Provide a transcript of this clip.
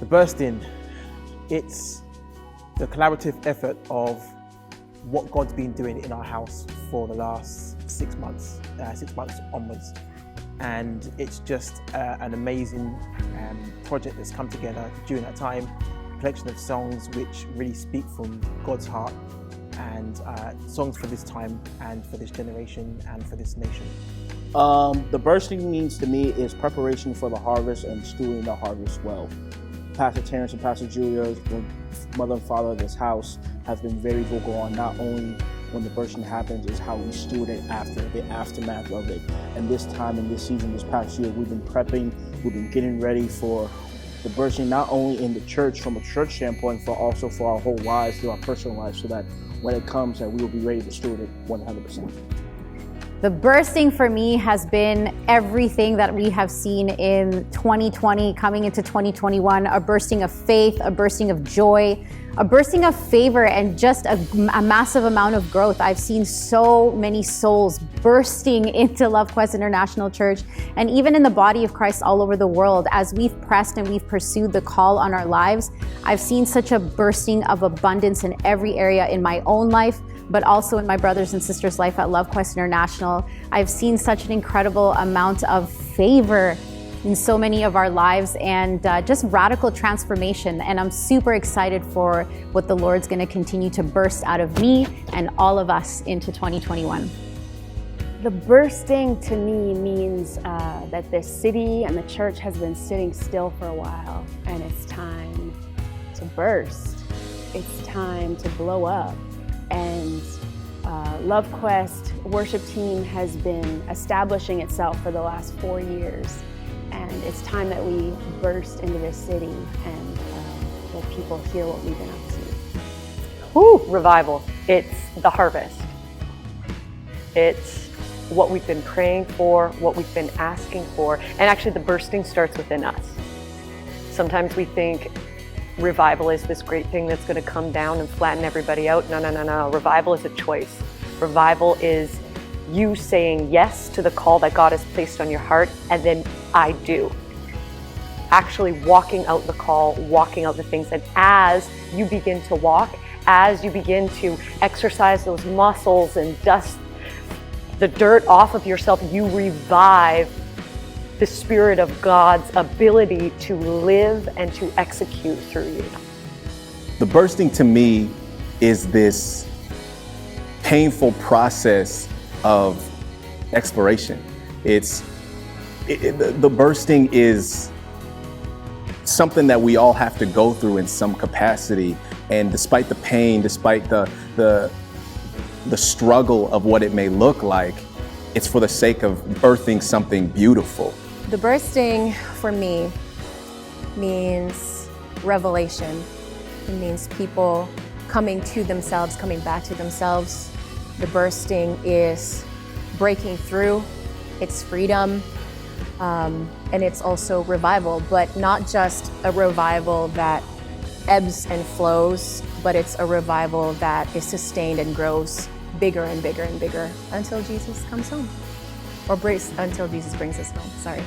bursting, it's the collaborative effort of what God's been doing in our house for the last 6 months, 6 months onwards. And it's just an amazing project that's come together during that time, a collection of songs which really speak from God's heart, and songs for this time and for this generation and for this nation. The bursting means to me is preparation for the harvest and stewarding the harvest well. Pastor Terrence and Pastor Julia, the mother and father of this house, have been very vocal on not only when the bursting happens, is how we steward it after, the aftermath of it. And this time in this season, this past year, we've been prepping, we've been getting ready for the bursting, not only in the church from a church standpoint, but also for our whole lives, through our personal lives, so that when it comes, that we will be ready to steward it 100%. The bursting for me has been everything that we have seen in 2020 coming into 2021, a bursting of faith, a bursting of joy, a bursting of favor, and just a massive amount of growth. I've seen so many souls bursting into Love Quest International Church, and even in the body of Christ all over the world. As we've pressed and we've pursued the call on our lives, I've seen such a bursting of abundance in every area in my own life, but also in my brothers and sisters' life at Love Quest International. I've seen such an incredible amount of favor in so many of our lives, and just radical transformation. And I'm super excited for what the Lord's gonna continue to burst out of me and all of us into 2021. The bursting to me means that the city and the church has been sitting still for a while, and it's time to burst. It's time to blow up. And Love Quest worship team has been establishing itself for the last 4 years. And it's time that we burst into this city and let people hear what we've been up to. Woo, revival. It's the harvest. It's what we've been praying for, what we've been asking for. And actually the bursting starts within us. Sometimes we think revival is this great thing that's going to come down and flatten everybody out. No, no, no, no. Revival is a choice. Revival is you saying yes to the call that God has placed on your heart, and then I do. Actually walking out the call, walking out the things. And as you begin to walk, as you begin to exercise those muscles and dust the dirt off of yourself, you revive the Spirit of God's ability to live and to execute through you. The bursting to me is this painful process of exploration. The bursting is something that we all have to go through in some capacity, and despite the pain, despite the struggle of what it may look like, it's for the sake of birthing something beautiful. The bursting for me means revelation. It means people coming to themselves, coming back to themselves. The bursting is breaking through, it's freedom, and it's also revival, but not just a revival that ebbs and flows, but it's a revival that is sustained and grows bigger and bigger and bigger until Jesus comes home. Or until Jesus brings us home, sorry.